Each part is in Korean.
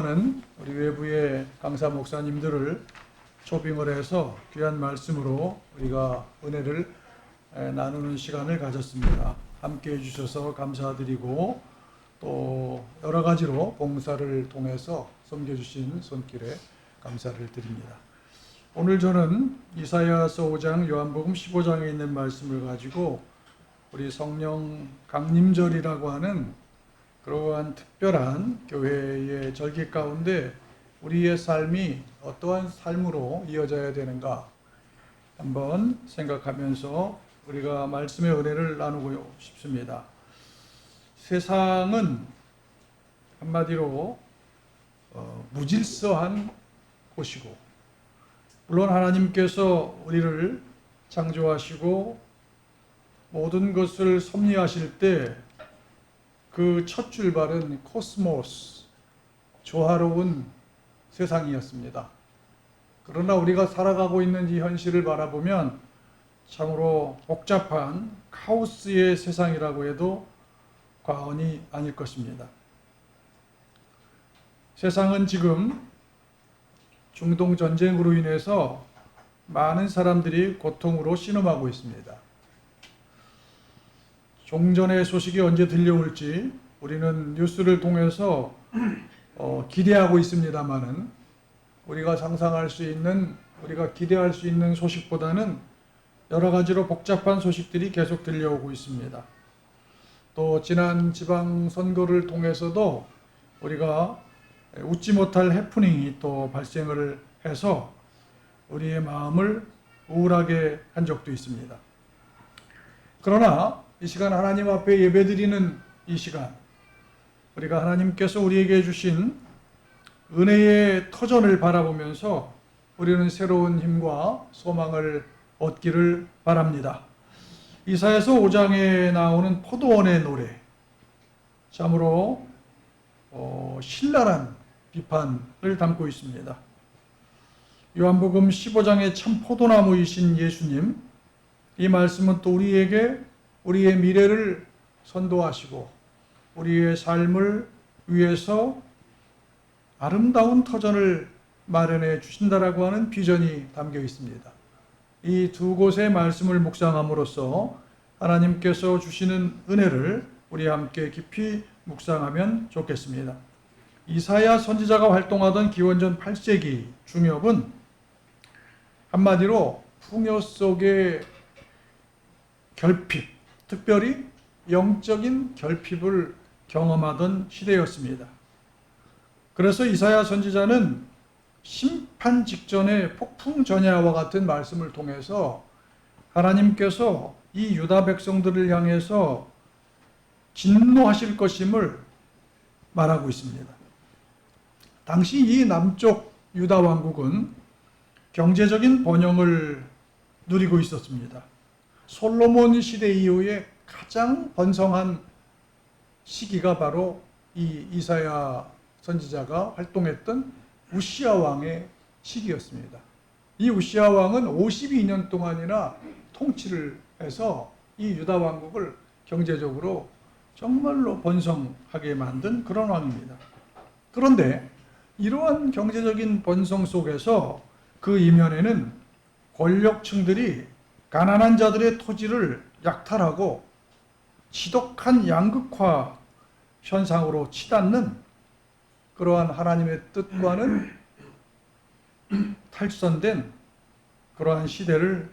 사랑하는 우리 외부의 강사 목사님들을 초빙을 해서 귀한 말씀으로 우리가 은혜를 나누는 시간을 가졌습니다. 함께 해주셔서 감사드리고 또 여러 가지로 봉사를 통해서 섬겨주신 손길에 감사를 드립니다. 오늘 저는 이사야서 5장, 요한복음 15장에 있는 말씀을 가지고 우리 성령 강림절이라고 하는 그러한 특별한 교회의 절기 가운데 우리의 삶이 어떠한 삶으로 이어져야 되는가 한번 생각하면서 우리가 말씀의 은혜를 나누고 싶습니다. 세상은 한마디로 무질서한 곳이고, 물론 하나님께서 우리를 창조하시고 모든 것을 섭리하실 때 그 첫 출발은 코스모스, 조화로운 세상이었습니다. 그러나 우리가 살아가고 있는 이 현실을 바라보면 참으로 복잡한 카오스의 세상이라고 해도 과언이 아닐 것입니다. 세상은 지금 중동 전쟁으로 인해서 많은 사람들이 고통으로 신음하고 있습니다. 종전의 소식이 언제 들려올지 우리는 뉴스를 통해서 기대하고 있습니다만은 우리가 상상할 수 있는, 우리가 기대할 수 있는 소식보다는 여러 가지로 복잡한 소식들이 계속 들려오고 있습니다. 또 지난 지방선거를 통해서도 우리가 웃지 못할 해프닝이 또 발생을 해서 우리의 마음을 우울하게 한 적도 있습니다. 그러나 이 시간 하나님 앞에 예배드리는 이 시간, 우리가 하나님께서 우리에게 주신 은혜의 터전을 바라보면서 우리는 새로운 힘과 소망을 얻기를 바랍니다. 이사야서 5장에 나오는 포도원의 노래, 참으로 신랄한 비판을 담고 있습니다. 요한복음 15장의 참 포도나무이신 예수님, 이 말씀은 또 우리에게 우리의 미래를 선도하시고 우리의 삶을 위해서 아름다운 터전을 마련해 주신다라고 하는 비전이 담겨 있습니다. 이 두 곳의 말씀을 묵상함으로써 하나님께서 주시는 은혜를 우리 함께 깊이 묵상하면 좋겠습니다. 이사야 선지자가 활동하던 기원전 8세기 중엽은 한마디로 풍요 속의 결핍, 특별히 영적인 결핍을 경험하던 시대였습니다. 그래서 이사야 선지자는 심판 직전의 폭풍 전야와 같은 말씀을 통해서 하나님께서 이 유다 백성들을 향해서 진노하실 것임을 말하고 있습니다. 당시 이 남쪽 유다 왕국은 경제적인 번영을 누리고 있었습니다. 솔로몬 시대 이후에 가장 번성한 시기가 바로 이 이사야 선지자가 활동했던 우시야 왕의 시기였습니다. 이 우시야 왕은 52년 동안이나 통치를 해서 이 유다 왕국을 경제적으로 정말로 번성하게 만든 그런 왕입니다. 그런데 이러한 경제적인 번성 속에서 그 이면에는 권력층들이 가난한 자들의 토지를 약탈하고 지독한 양극화 현상으로 치닫는 그러한 하나님의 뜻과는 탈선된 그러한 시대를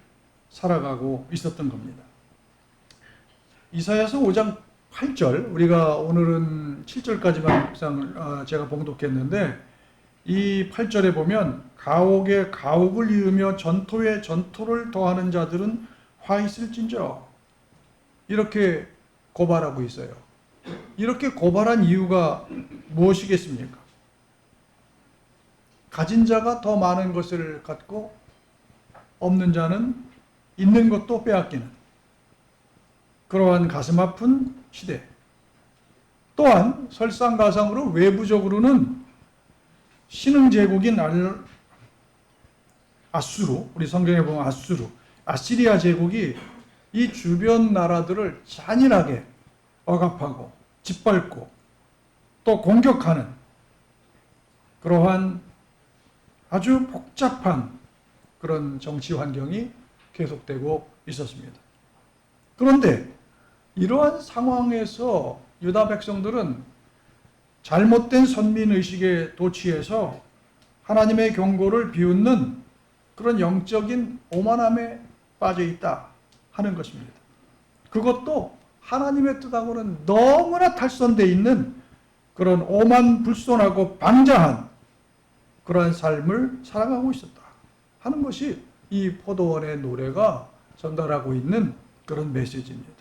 살아가고 있었던 겁니다. 이사야서 5장 8절, 우리가 오늘은 7절까지만 제가 봉독했는데 이 8절에 보면 가옥에 가옥을 이으며 전토에 전토를 더하는 자들은 화 있을진저, 이렇게 고발하고 있어요. 이렇게 고발한 이유가 무엇이겠습니까? 가진 자가 더 많은 것을 갖고 없는 자는 있는 것도 빼앗기는 그러한 가슴 아픈 시대. 또한 설상가상으로 외부적으로는 신흥제국인 아수르, 우리 성경에 보면 아수르, 아시리아 제국이 이 주변 나라들을 잔인하게 억압하고 짓밟고 또 공격하는 그러한 아주 복잡한 그런 정치 환경이 계속되고 있었습니다. 그런데 이러한 상황에서 유다 백성들은 잘못된 선민의식에 도취해서 하나님의 경고를 비웃는 그런 영적인 오만함에 빠져 있다 하는 것입니다. 그것도 하나님의 뜻하고는 너무나 탈선되어 있는 그런 오만불손하고 방자한 그러한 삶을 살아가고 있었다 하는 것이 이 포도원의 노래가 전달하고 있는 그런 메시지입니다.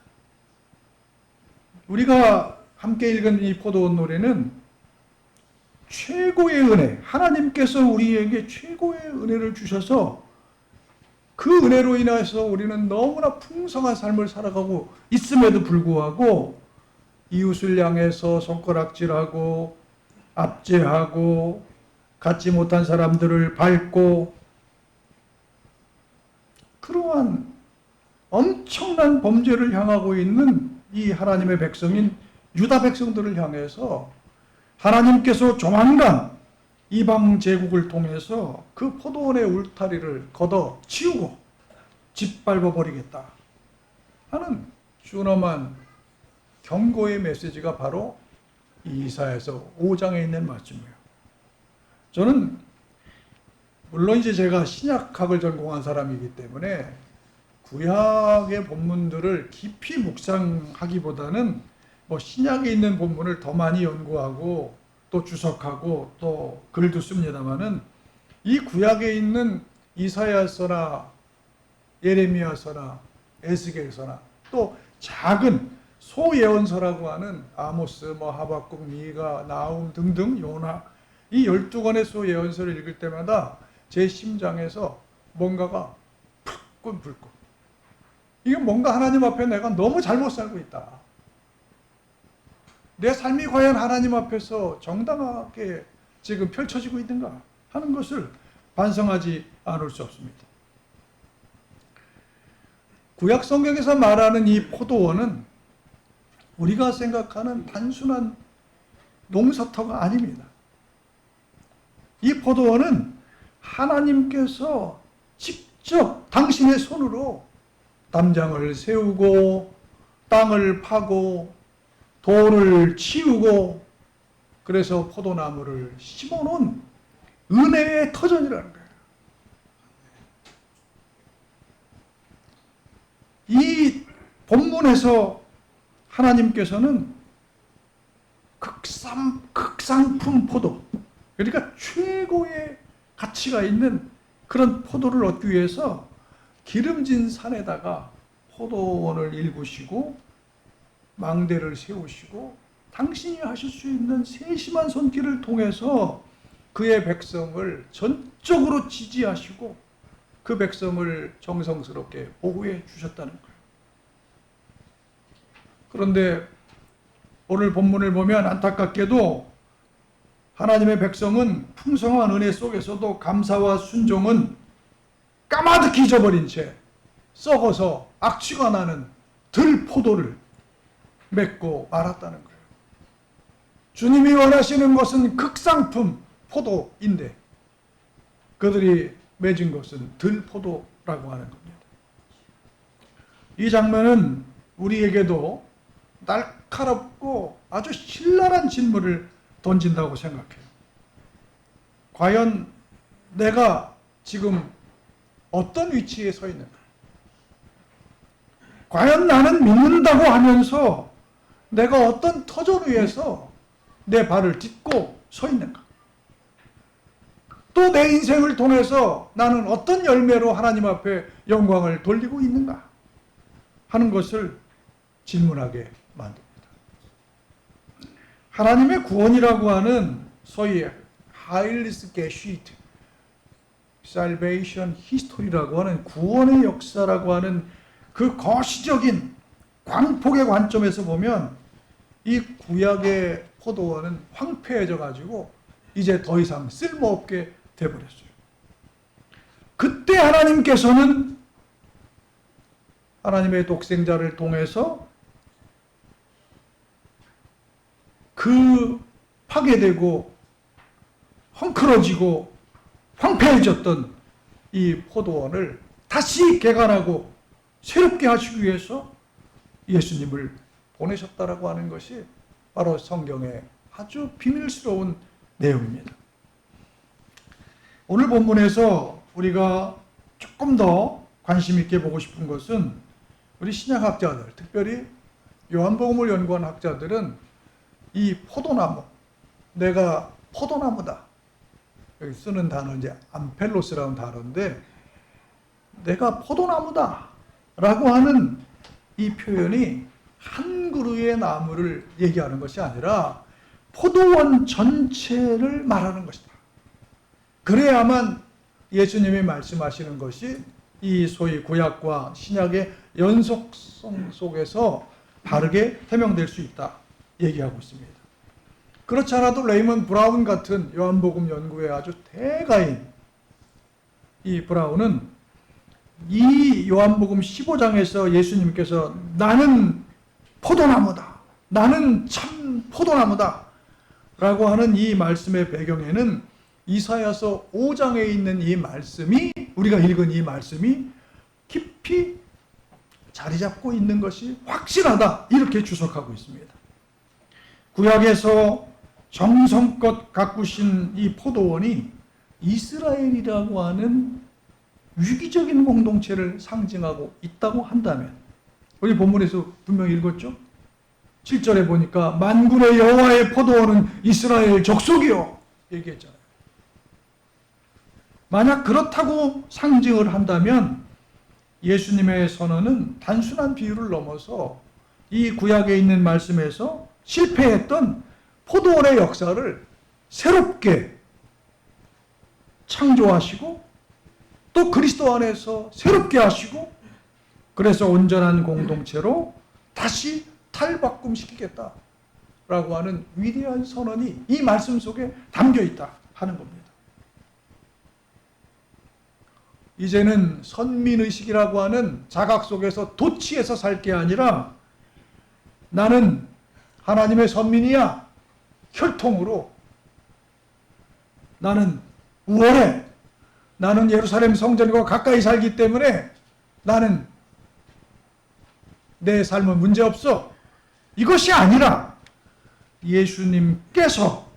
우리가 함께 읽은 이 포도원 노래는 최고의 은혜, 하나님께서 우리에게 최고의 은혜를 주셔서 그 은혜로 인해서 우리는 너무나 풍성한 삶을 살아가고 있음에도 불구하고 이웃을 향해서 손가락질하고 압제하고 갖지 못한 사람들을 밟고 그러한 엄청난 범죄를 향하고 있는 이 하나님의 백성인 유다 백성들을 향해서 하나님께서 조만간 이방 제국을 통해서 그 포도원의 울타리를 걷어 치우고 짓밟아 버리겠다 하는 준엄한 경고의 메시지가 바로 이 이사야서 5장에 있는 말씀이에요. 저는 물론 이제 제가 신약학을 전공한 사람이기 때문에 구약의 본문들을 깊이 묵상하기보다는 뭐 신약에 있는 본문을 더 많이 연구하고 또 주석하고 또 글도 씁니다마는 이 구약에 있는 이사야서나 예레미야서나 에스겔서나 또 작은 소예언서라고 하는 아모스, 뭐 하박국, 미가, 나훔 등등 요나 이 12권의 소예언서를 읽을 때마다 제 심장에서 뭔가가 불끈불끈 이게 뭔가 하나님 앞에 내가 너무 잘못 살고 있다. 내 삶이 과연 하나님 앞에서 정당하게 지금 펼쳐지고 있는가 하는 것을 반성하지 않을 수 없습니다. 구약 성경에서 말하는 이 포도원은 우리가 생각하는 단순한 농사터가 아닙니다. 이 포도원은 하나님께서 직접 당신의 손으로 담장을 세우고 땅을 파고 돌을 치우고 그래서 포도나무를 심어놓은 은혜의 터전이라는 거예요. 이 본문에서 하나님께서는 극상품 포도, 그러니까 최고의 가치가 있는 그런 포도를 얻기 위해서 기름진 산에다가 포도원을 일구시고 망대를 세우시고 당신이 하실 수 있는 세심한 손길을 통해서 그의 백성을 전적으로 지지하시고 그 백성을 정성스럽게 보호해 주셨다는 거예요. 그런데 오늘 본문을 보면 안타깝게도 하나님의 백성은 풍성한 은혜 속에서도 감사와 순종은 까마득히 잊어버린 채 썩어서 악취가 나는 들포도를 맺고 말았다는 거예요. 주님이 원하시는 것은 극상품 포도인데 그들이 맺은 것은 들포도라고 하는 겁니다. 이 장면은 우리에게도 날카롭고 아주 신랄한 질문을 던진다고 생각해요. 과연 내가 지금 어떤 위치에 서 있는가? 과연 나는 믿는다고 하면서 내가 어떤 터전 위에서 내 발을 딛고 서 있는가? 또 내 인생을 통해서 나는 어떤 열매로 하나님 앞에 영광을 돌리고 있는가? 하는 것을 질문하게 만듭니다. 하나님의 구원이라고 하는 소위 하일리스 게시트, 살베이션 히스토리라고 하는 구원의 역사라고 하는 그 거시적인 광폭의 관점에서 보면 이 구약의 포도원은 황폐해져 가지고 이제 더 이상 쓸모없게 돼버렸어요. 그때 하나님께서는 하나님의 독생자를 통해서 그 파괴되고 헝클어지고 황폐해졌던 이 포도원을 다시 개간하고 새롭게 하시기 위해서 예수님을 보내셨다라고 하는 것이 바로 성경의 아주 비밀스러운 내용입니다. 오늘 본문에서 우리가 조금 더 관심 있게 보고 싶은 것은 우리 신약학자들, 특별히 요한복음을 연구한 학자들은 이 포도나무, 내가 포도나무다. 여기 쓰는 단어 이제 암펠로스라는 단어인데, 내가 포도나무다 라고 하는 이 표현이 한 그루의 나무를 얘기하는 것이 아니라 포도원 전체를 말하는 것이다. 그래야만 예수님이 말씀하시는 것이 이 소위 구약과 신약의 연속성 속에서 바르게 해명될 수 있다 얘기하고 있습니다. 그렇지 않아도 레이먼 브라운 같은 요한복음 연구의 아주 대가인 이 브라운은 이 요한복음 15장에서 예수님께서 나는 포도나무다, 나는 참 포도나무다 라고 하는 이 말씀의 배경에는 이사야서 5장에 있는 이 말씀이, 우리가 읽은 이 말씀이 깊이 자리 잡고 있는 것이 확실하다, 이렇게 주석하고 있습니다. 구약에서 정성껏 가꾸신 이 포도원이 이스라엘이라고 하는 위기적인 공동체를 상징하고 있다고 한다면, 우리 본문에서 분명히 읽었죠? 7절에 보니까 만군의 여호와의 포도원은 이스라엘 족속이요 얘기했잖아요. 만약 그렇다고 상징을 한다면 예수님의 선언은 단순한 비유를 넘어서 이 구약에 있는 말씀에서 실패했던 포도원의 역사를 새롭게 창조하시고 또 그리스도 안에서 새롭게 하시고, 그래서 온전한 공동체로 다시 탈바꿈시키겠다라고 하는 위대한 선언이 이 말씀 속에 담겨 있다 하는 겁니다. 이제는 선민의식이라고 하는 자각 속에서 도취해서 살 게 아니라 나는 하나님의 선민이야, 혈통으로 나는 우월해, 나는 예루살렘 성전과 가까이 살기 때문에 나는 내 삶은 문제없어, 이것이 아니라 예수님께서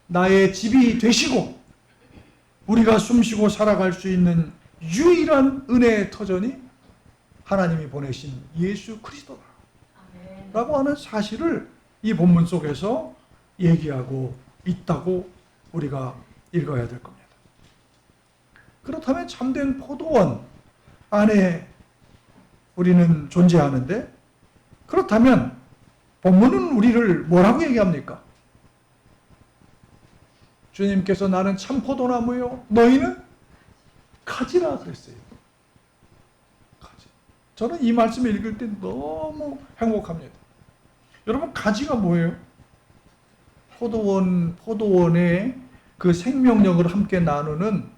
나의 집이 되시고 우리가 숨쉬고 살아갈 수 있는 유일한 은혜의 터전이 하나님이 보내신 예수 그리스도다 라고 하는 사실을 이 본문 속에서 얘기하고 있다고 우리가 읽어야 될 겁니다. 그렇다면 참된 포도원 안에 우리는 존재하는데, 그렇다면 본문은 우리를 뭐라고 얘기합니까? 주님께서 나는 참 포도나무요, 너희는 가지라 그랬어요. 가지. 저는 이 말씀을 읽을 때 너무 행복합니다. 여러분, 가지가 뭐예요? 포도원의 그 생명력을 함께 나누는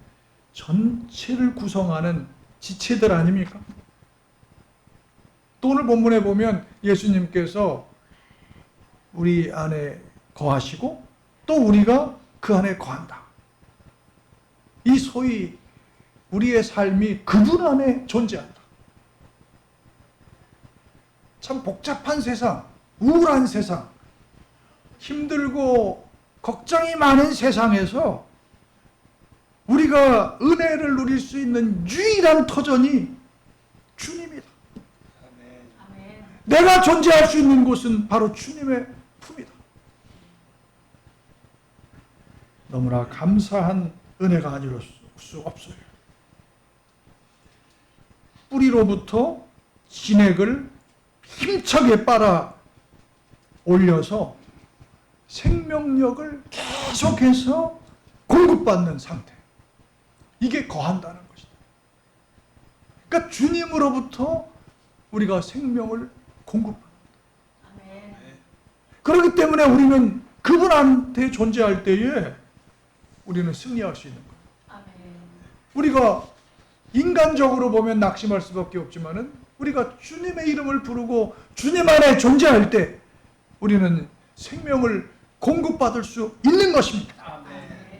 전체를 구성하는 지체들 아닙니까? 또 오늘 본문에 보면 예수님께서 우리 안에 거하시고 또 우리가 그 안에 거한다. 이 소위 우리의 삶이 그분 안에 존재한다. 참 복잡한 세상, 우울한 세상, 힘들고 걱정이 많은 세상에서 우리가 은혜를 누릴 수 있는 유일한 터전이 주님이다. 아멘. 내가 존재할 수 있는 곳은 바로 주님의 품이다. 너무나 감사한 은혜가 아니올 수 없어요. 뿌리로부터 진액을 힘차게 빨아 올려서 생명력을 계속해서 공급받는 상태. 이게 거한다는 것이다. 그러니까 주님으로부터 우리가 생명을 공급합니다. 아멘. 그렇기 때문에 우리는 그분한테 존재할 때에 우리는 승리할 수 있는 거예요. 아멘. 우리가 인간적으로 보면 낙심할 수밖에 없지만은 우리가 주님의 이름을 부르고 주님 안에 존재할 때 우리는 생명을 공급받을 수 있는 것입니다. 아멘.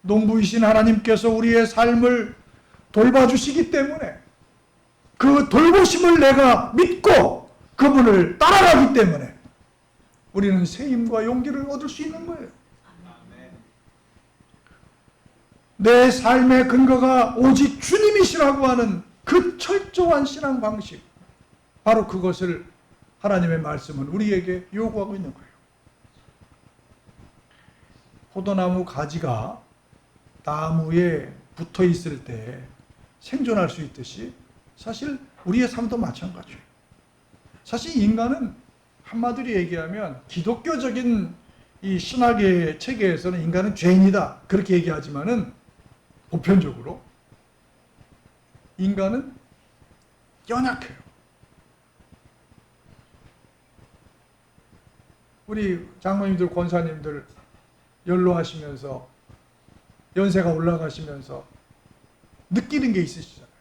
농부이신 하나님께서 우리의 삶을 돌봐주시기 때문에 그 돌보심을 내가 믿고 그분을 따라가기 때문에 우리는 새 힘과 용기를 얻을 수 있는 거예요. 내 삶의 근거가 오직 주님이시라고 하는 그 철저한 신앙 방식, 바로 그것을 하나님의 말씀은 우리에게 요구하고 있는 거예요. 포도나무 가지가 나무에 붙어 있을 때 생존할 수 있듯이 사실 우리의 삶도 마찬가지예요. 사실 인간은 한마디로 얘기하면 기독교적인 이 신학의 체계에서는 인간은 죄인이다 그렇게 얘기하지만은 보편적으로 인간은 연약해요. 우리 장로님들, 권사님들 연로하시면서 연세가 올라가시면서 느끼는 게 있으시잖아요.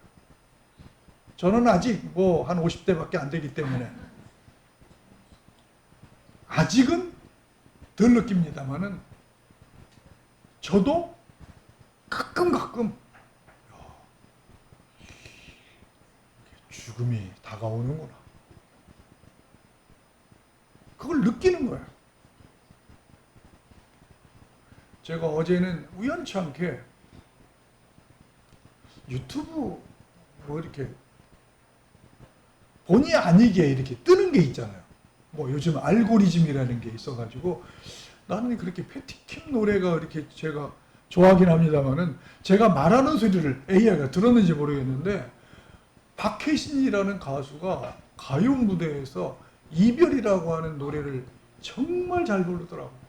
저는 아직 한 50대밖에 안 되기 때문에 아직은 덜 느낍니다만은 저도 가끔 죽음이 다가오는구나. 그걸 느끼는 거예요. 제가 어제는 우연치 않게 유튜브 이렇게 본의 아니게 이렇게 뜨는 게 있잖아요. 요즘 알고리즘이라는 게 있어가지고 나는 그렇게 패티킴 노래가 이렇게 제가 좋아하긴 합니다만은 제가 말하는 소리를 AI가 들었는지 모르겠는데 박혜신이라는 가수가 가요 무대에서 이별이라고 하는 노래를 정말 잘 부르더라고요.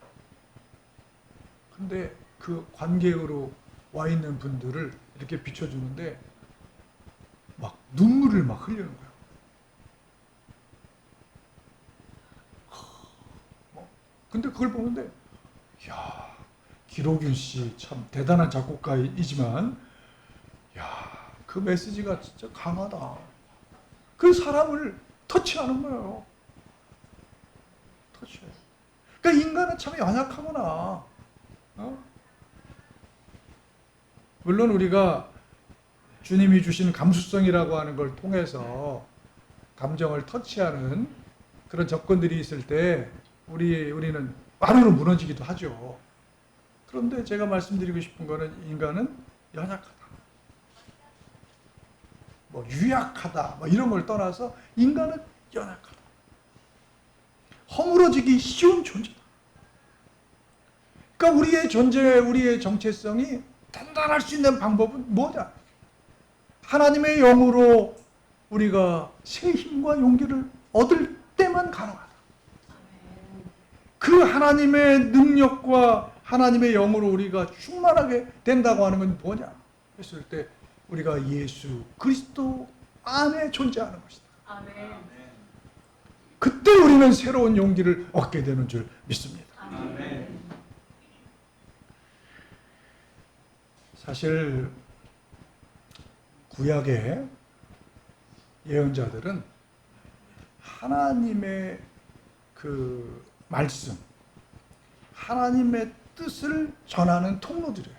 근데 그 관객으로 와 있는 분들을 이렇게 비춰주는데 막 눈물을 막 흘리는 거예요. 근데 그걸 보는데 야, 기록윤 씨 참 대단한 작곡가이지만 그 메시지가 진짜 강하다. 그 사람을 터치하는 거예요. 터치해. 그러니까 인간은 참 연약하구나. 물론 우리가 주님이 주신 감수성이라고 하는 걸 통해서 감정을 터치하는 그런 접근들이 있을 때 우리는 빠르게 무너지기도 하죠. 그런데 제가 말씀드리고 싶은 거는 인간은 연약하다. 유약하다. 이런 걸 떠나서 인간은 연약하다. 허물어지기 쉬운 존재다. 그러니까 우리의 존재, 우리의 정체성이 단단할 수 있는 방법은 뭐냐? 하나님의 영으로 우리가 새 힘과 용기를 얻을 때만 가능하다. 그 하나님의 능력과 하나님의 영으로 우리가 충만하게 된다고 하는 건 뭐냐? 했을 때 우리가 예수 그리스도 안에 존재하는 것이다. 아멘. 그때 우리는 새로운 용기를 얻게 되는 줄 믿습니다. 아멘. 사실 구약의 예언자들은 하나님의 그 말씀, 하나님의 뜻을 전하는 통로들이에요.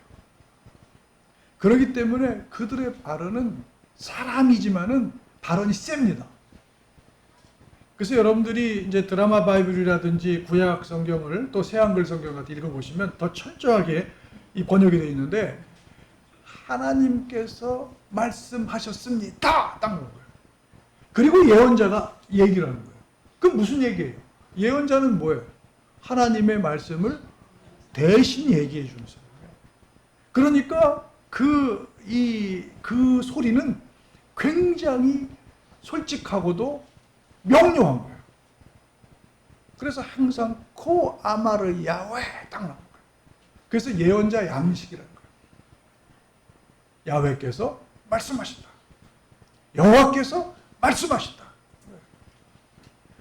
그렇기 때문에 그들의 발언은 사람이지만은 발언이 셉니다. 그래서 여러분들이 이제 드라마 바이블이라든지 구약 성경을 또 새한글 성경 같은 읽어보시면 더 철저하게 이 번역이 되어 있는데 하나님께서 말씀하셨습니다. 딱 나온 거예요. 그리고 예언자가 얘기를 하는 거예요. 그럼 무슨 얘기예요? 예언자는 뭐예요? 하나님의 말씀을 대신 얘기해 주는 사람이에요. 그러니까 그 소리는 굉장히 솔직하고도 명료한 거예요. 그래서 항상 코 아마르 야훼 딱 나온 거예요. 그래서 예언자 양식이라는 거예요. 야훼께서 말씀하신다. 여호와께서 말씀하신다.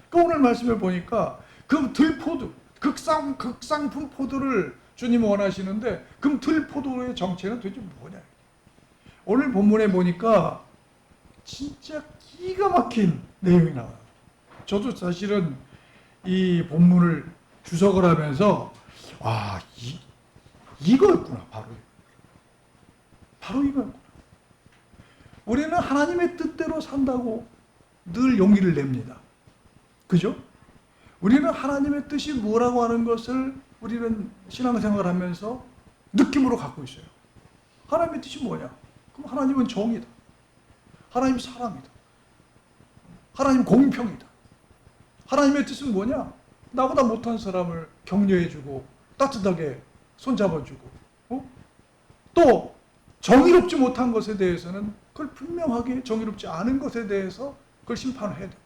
그러니까 오늘 말씀을 보니까 그 들포도 극상품 포도를 주님 원하시는데 그럼 들포도의 정체는 도대체 뭐냐? 오늘 본문에 보니까 진짜 기가 막힌 내용이 나와요. 저도 사실은 이 본문을 주석을 하면서 이거였구나 바로. 바로 이거예요. 우리는 하나님의 뜻대로 산다고 늘 용기를 냅니다. 그죠? 우리는 하나님의 뜻이 뭐라고 하는 것을 우리는 신앙생활을 하면서 느낌으로 갖고 있어요. 하나님의 뜻이 뭐냐? 그럼 하나님은 정의다. 하나님 사랑이다. 하나님 공평이다. 하나님의 뜻은 뭐냐? 나보다 못한 사람을 격려해주고 따뜻하게 손잡아주고 또 정의롭지 못한 것에 대해서는 그걸 분명하게 정의롭지 않은 것에 대해서 그걸 심판을 해야 된다.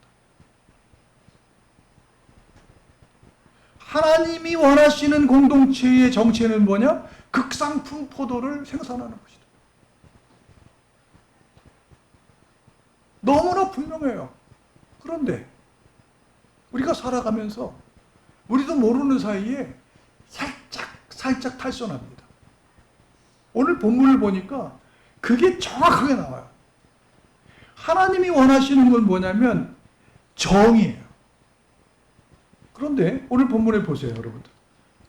하나님이 원하시는 공동체의 정체는 뭐냐? 극상품 포도를 생산하는 것이다. 너무나 분명해요. 그런데 우리가 살아가면서 우리도 모르는 사이에 살짝 탈선합니다. 오늘 본문을 보니까 그게 정확하게 나와요. 하나님이 원하시는 건 뭐냐면 정의예요. 그런데 오늘 본문에 보세요, 여러분들.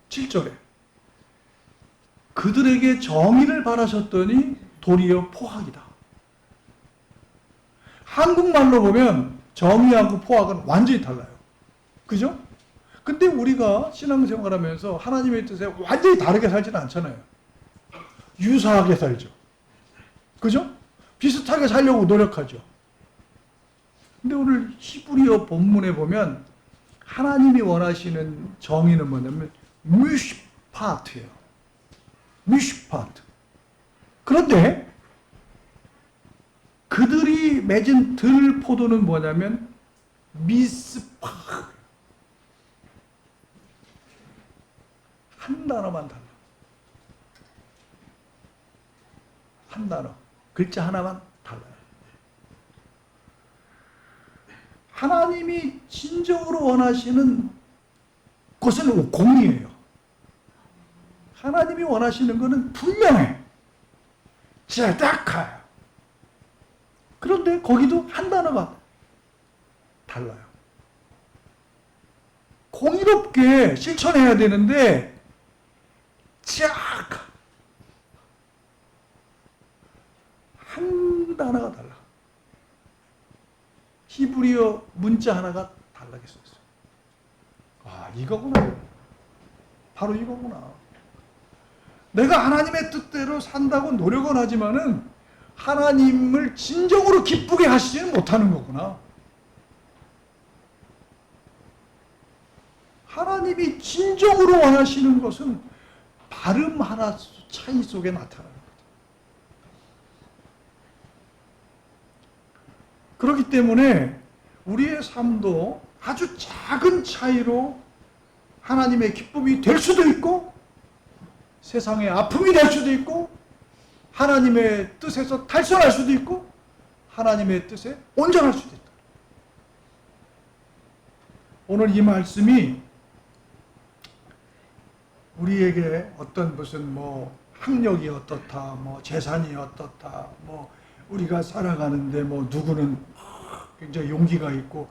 7절에 그들에게 정의를 바라셨더니 도리어 포악이다. 한국말로 보면 정의하고 포악은 완전히 달라요. 그죠? 근데 우리가 신앙생활하면서 하나님의 뜻에 완전히 다르게 살지는 않잖아요. 유사하게 살죠. 그죠? 비슷하게 살려고 노력하죠. 근데 오늘 히브리어 본문에 보면 하나님이 원하시는 정의는 뭐냐면 미슈파트예요. 미슈파트. 그런데 그들이 맺은 들 포도는 뭐냐면 미스파. 한 단어만 달라. 한 단어. 글자 하나만 달라요. 하나님이 진정으로 원하시는 것은 공의예요. 하나님이 원하시는 것은 분명해. 딱해요. 그런데 거기도 한 단어가 달라요. 공의롭게 실천해야 되는데 한 단어가 달라. 히브리어 문자 하나가 다르게 써있어요. 아, 이거구나. 바로 이거구나. 내가 하나님의 뜻대로 산다고 노력은 하지만은 하나님을 진정으로 기쁘게 하시지는 못하는 거구나. 하나님이 진정으로 원하시는 것은 발음 하나 차이 속에 나타나는 거죠. 그렇기 때문에 우리의 삶도 아주 작은 차이로 하나님의 기쁨이 될 수도 있고 세상의 아픔이 될 수도 있고 하나님의 뜻에서 탈선할 수도 있고 하나님의 뜻에 온전할 수도 있다. 오늘 이 말씀이 우리에게 어떤 무슨 학력이 어떻다, 재산이 어떻다, 우리가 살아가는데 누구는 굉장히 용기가 있고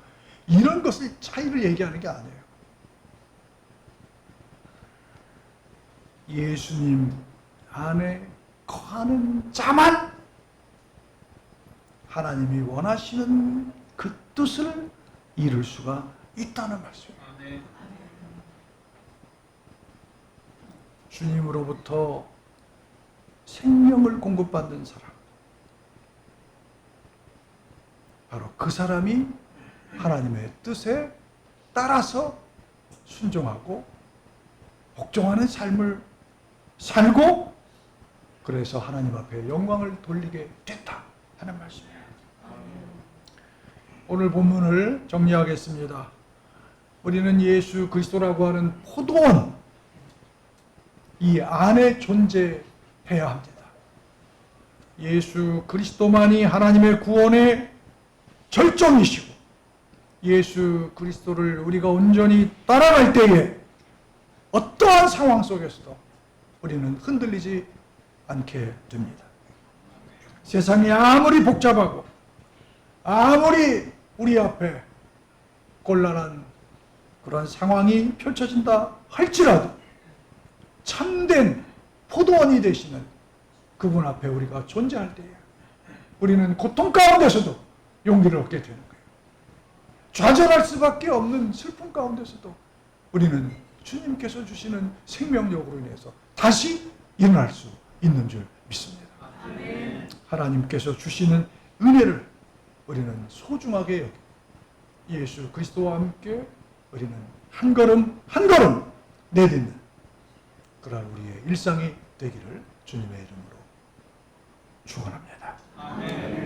이런 것을 차이를 얘기하는 게 아니에요. 예수님 안에 거하는 자만 하나님이 원하시는 그 뜻을 이룰 수가 있다는 말씀이에요. 주님으로부터 생명을 공급받는 사람, 바로 그 사람이 하나님의 뜻에 따라서 순종하고 복종하는 삶을 살고 그래서 하나님 앞에 영광을 돌리게 됐다 하는 말씀이에요. 오늘 본문을 정리하겠습니다. 우리는 예수 그리스도라고 하는 포도원 이 안에 존재해야 합니다. 예수 그리스도만이 하나님의 구원의 절정이시고 예수 그리스도를 우리가 온전히 따라갈 때에 어떠한 상황 속에서도 우리는 흔들리지 않게 됩니다. 세상이 아무리 복잡하고 아무리 우리 앞에 곤란한 그런 상황이 펼쳐진다 할지라도 참된 포도원이 되시는 그분 앞에 우리가 존재할 때에 우리는 고통 가운데서도 용기를 얻게 되는 거예요. 좌절할 수밖에 없는 슬픔 가운데서도 우리는 주님께서 주시는 생명력으로 인해서 다시 일어날 수 있는 줄 믿습니다. 하나님께서 주시는 은혜를 우리는 소중하게 여기고 예수 그리스도와 함께 우리는 한 걸음 한 걸음 내딛는 그러한 우리의 일상이 되기를 주님의 이름으로 축원합니다.